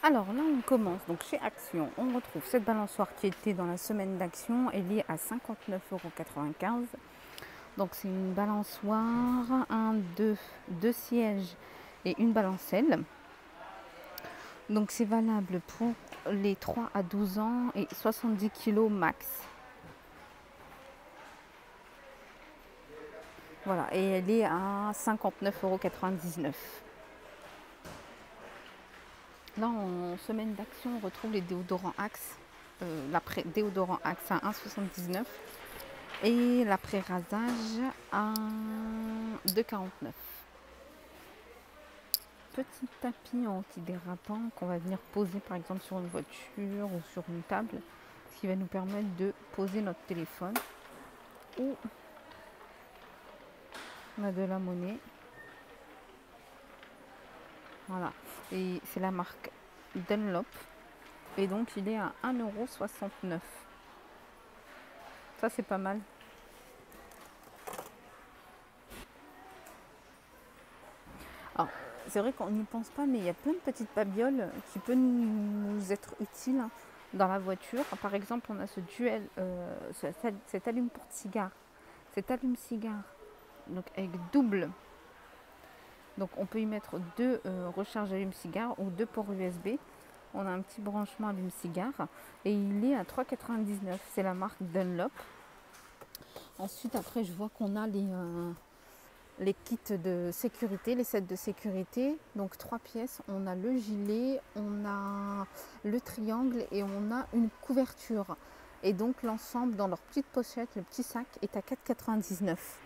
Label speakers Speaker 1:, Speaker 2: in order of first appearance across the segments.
Speaker 1: Alors là, on commence. Donc chez Action, on retrouve cette balançoire qui était dans la semaine d'Action. Elle est à 59,95 €. Donc c'est une balançoire, deux sièges et une balancelle. Donc c'est valable pour les 3 à 12 ans et 70 kg max. Voilà, et elle est à 59,99 €. Là, en semaine d'action, on retrouve les déodorants Axe. L'après-déodorant Axe à 1,79 € et l'après-rasage à 2,49 €. Petit tapis antidérapant qu'on va venir poser par exemple sur une voiture ou sur une table, ce qui va nous permettre de poser notre téléphone. Ou on a de la monnaie. Voilà. Et c'est la marque Dunlop. Et donc il est à 1,69 €. Ça c'est pas mal. Alors, c'est vrai qu'on n'y pense pas, mais il y a plein de petites babioles qui peuvent nous être utiles dans la voiture. Par exemple, on a ce duel, cet allume-porte-cigare, cet allume-cigare, donc avec double. Donc on peut y mettre deux recharges allume-cigare ou deux ports USB. On a un petit branchement allume-cigare et il est à 3,99 €. C'est la marque Dunlop. Ensuite, après, je vois qu'on a les kits de sécurité, les sets de sécurité. Donc 3 pièces, on a le gilet, on a le triangle et on a une couverture. Et donc l'ensemble dans leur petite pochette, le petit sac est à 4,99 €.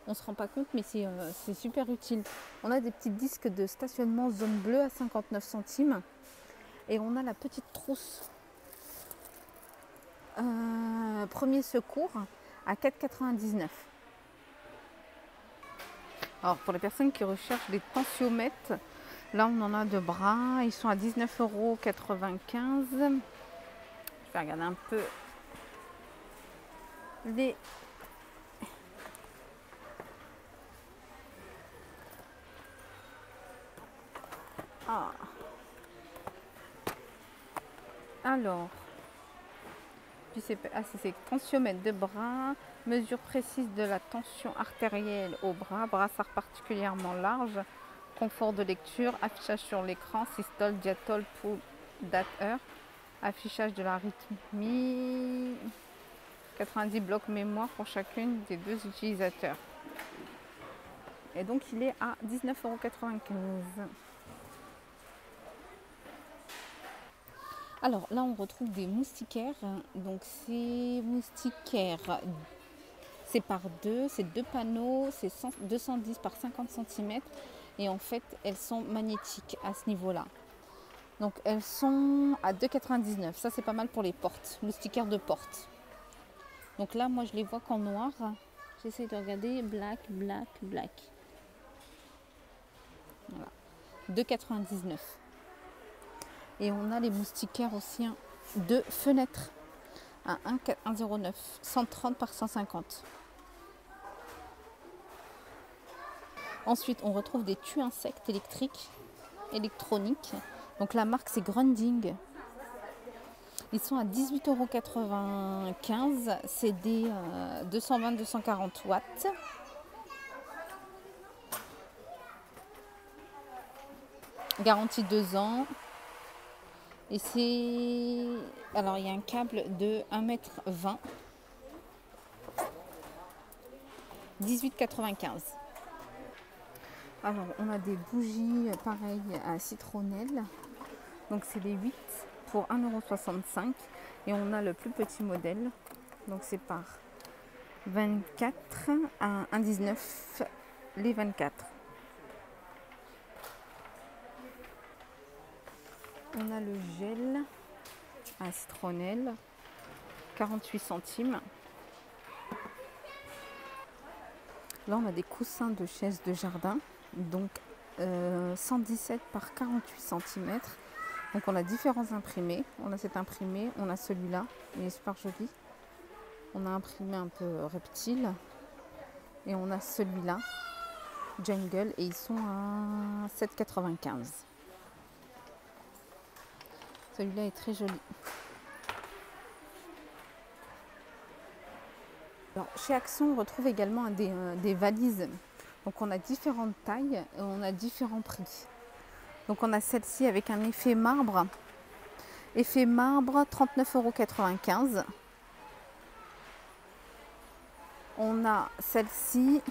Speaker 1: On ne se rend pas compte, mais c'est super utile. On a des petits disques de stationnement zone bleue à 59 centimes. Et on a la petite trousse premier secours à 4,99 €. Alors pour les personnes qui recherchent des tensiomètres, là on en a de bras, ils sont à 19,95 €. Je vais regarder un peu les... Ah. Alors, puis c'est tensiomètre de bras, mesure précise de la tension artérielle au bras, brassard particulièrement large, confort de lecture, affichage sur l'écran, systole, diastole, pouls, date, heure, affichage de la rythmie, 90 blocs mémoire pour chacune des deux utilisateurs. Et donc il est à 19,95 €. Alors là on retrouve des moustiquaires. Donc ces moustiquaires, c'est par deux, c'est deux panneaux, c'est 210 par 50 cm. Et en fait elles sont magnétiques à ce niveau là. Donc elles sont à 2,99 €. Ça c'est pas mal pour les portes, moustiquaires de porte. Donc là moi je les vois qu'en noir. J'essaie de regarder black, black, black. Voilà. 2,99 €. Et on a les moustiquaires aussi de fenêtre à 1,09 €, 130 par 150. Ensuite, on retrouve des tue-insectes électroniques. Donc la marque c'est Grundig. Ils sont à 18,95 €. C'est des 220-240 watts. Garantie 2 ans. Et c'est... Alors, il y a un câble de 1,20 m. 18,95 €. Alors, on a des bougies pareilles à citronnelle. Donc, c'est les 8 pour 1,65 €. Et on a le plus petit modèle. Donc, c'est par 24 à 1,19 € les 24. On a le gel à citronnelle, 48 centimes. Là, on a des coussins de chaises de jardin, donc 117 par 48 cm. Donc, on a différents imprimés. On a cet imprimé, on a celui-là, il est super joli. On a imprimé un peu reptile et on a celui-là. Jungle et ils sont à 7,95. Celui-là est très joli. Alors, chez Axon, on retrouve également des valises. Donc on a différentes tailles et on a différents prix. Donc on a celle-ci avec un effet marbre. Effet marbre, 39,95 €. On a celle-ci,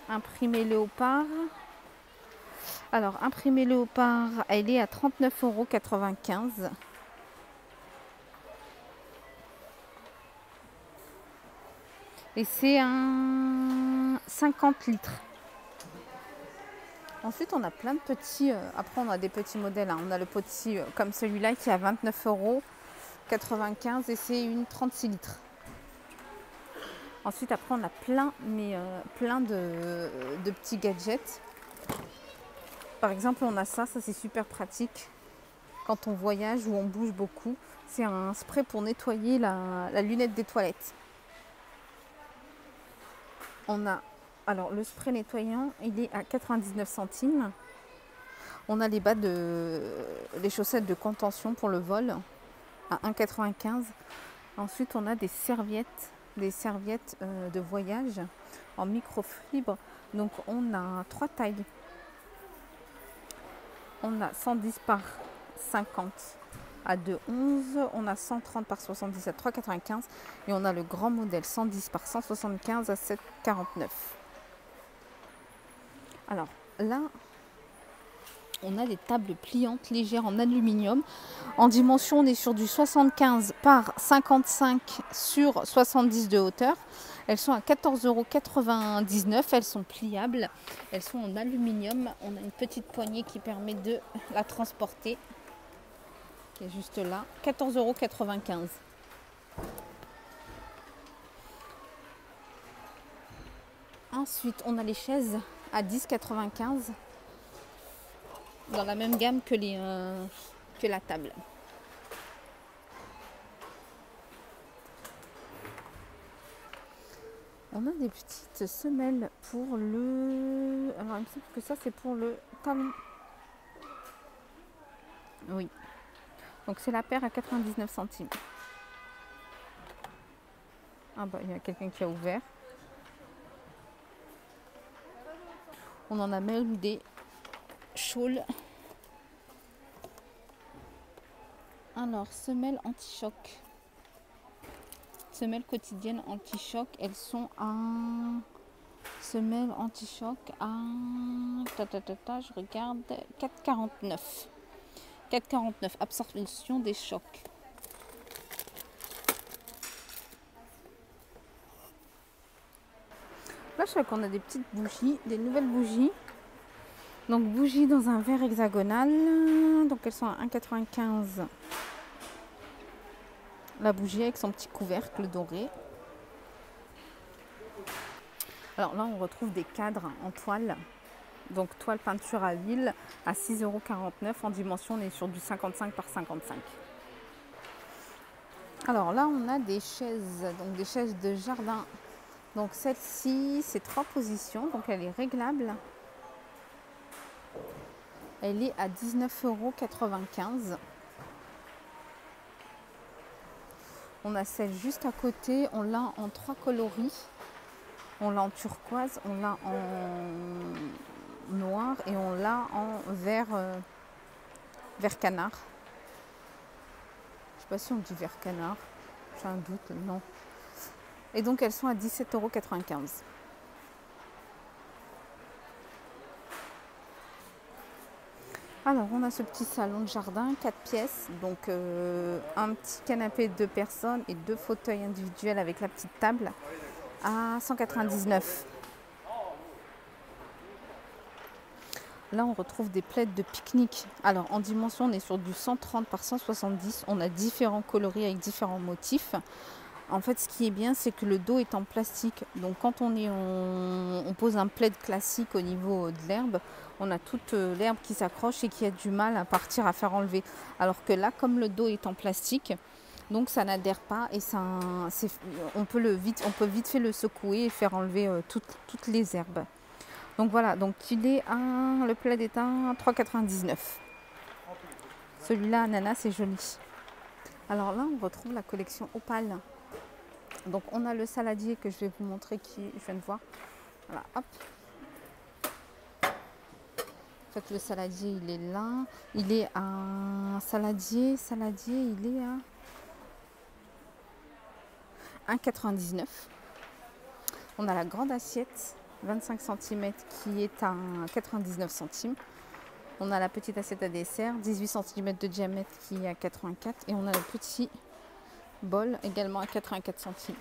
Speaker 1: imprimée léopard. Alors, imprimée léopard, elle est à 39,95 €. Et c'est un 50 litres. Ensuite, on a plein de petits. Après, on a des petits modèles. On a le petit comme celui-là qui est à 29,95 € et c'est une 36 litres. Ensuite, après, on a plein de petits gadgets. Par exemple, on a ça c'est super pratique quand on voyage ou on bouge beaucoup. C'est un spray pour nettoyer la lunette des toilettes. On a, alors le spray nettoyant, il est à 99 centimes. On a les les chaussettes de contention pour le vol à 1,95 €. Ensuite, on a des serviettes de voyage en microfibre. Donc, on a 3 tailles. On a 110 par 50 à 2,11 €. On a 130 par 70 à 3,95 € et on a le grand modèle 110 par 175 à 7,49 €. Alors là, on a des tables pliantes légères en aluminium. En dimension, on est sur du 75 par 55 sur 70 de hauteur. Elles sont à 14,99 €. Elles sont pliables. Elles sont en aluminium. On a une petite poignée qui permet de la transporter. Qui est juste là. 14,95 €. Ensuite, on a les chaises à 10,95 € dans la même gamme que la table. On a des petites semelles pour le... Alors, il me semble que ça, c'est pour le talon. Oui. Donc, c'est la paire à 99 centimes. Ah bah, il y a quelqu'un qui a ouvert. On en a même des shawls. Alors, semelles anti-choc. Semelles quotidiennes anti-choc, elles sont à semelles anti-choc à je regarde 4,49 €. 4,49 €, absorption des chocs. Là, je crois qu'on a des petites bougies, des nouvelles bougies. Donc, bougies dans un verre hexagonal. Donc, elles sont à 1,95 €. La bougie avec son petit couvercle doré. Alors là, on retrouve des cadres en toile. Donc, toile peinture à huile à 6,49 €. En dimension, on est sur du 55 par 55. Alors là, on a des chaises. Donc, des chaises de jardin. Donc, celle-ci, c'est 3 positions. Donc, elle est réglable. Elle est à 19,95 €. On a celle juste à côté. On l'a en 3 coloris. On l'a en turquoise, on l'a en noir et on l'a en vert canard. Je ne sais pas si on dit vert canard. J'ai un doute, non. Et donc elles sont à 17,95 €. Alors, on a ce petit salon de jardin, 4 pièces. Donc, un petit canapé de 2 personnes et 2 fauteuils individuels avec la petite table à 199 €. Là, on retrouve des plaids de pique-nique. Alors, en dimension, on est sur du 130 par 170. On a différents coloris avec différents motifs. En fait, ce qui est bien, c'est que le dos est en plastique. Donc, quand on pose un plaid classique au niveau de l'herbe, on a toute l'herbe qui s'accroche et qui a du mal à partir, à faire enlever. Alors que là, comme le dos est en plastique, donc ça n'adhère pas et on peut vite fait le secouer et faire enlever toutes les herbes. Donc voilà, donc le plaid est à 3,99 €. Celui-là, ananas, c'est joli. Alors là, on retrouve la collection Opale. Donc on a le saladier que je vais vous montrer qui je viens de voir. Voilà, hop. En fait, le saladier, il est là. Il est à saladier, il est à 1,99 €. On a la grande assiette, 25 cm, qui est à 99 centimes. On a la petite assiette à dessert, 18 cm de diamètre, qui est à 84. Et on a le petit bol, également à 84 centimes.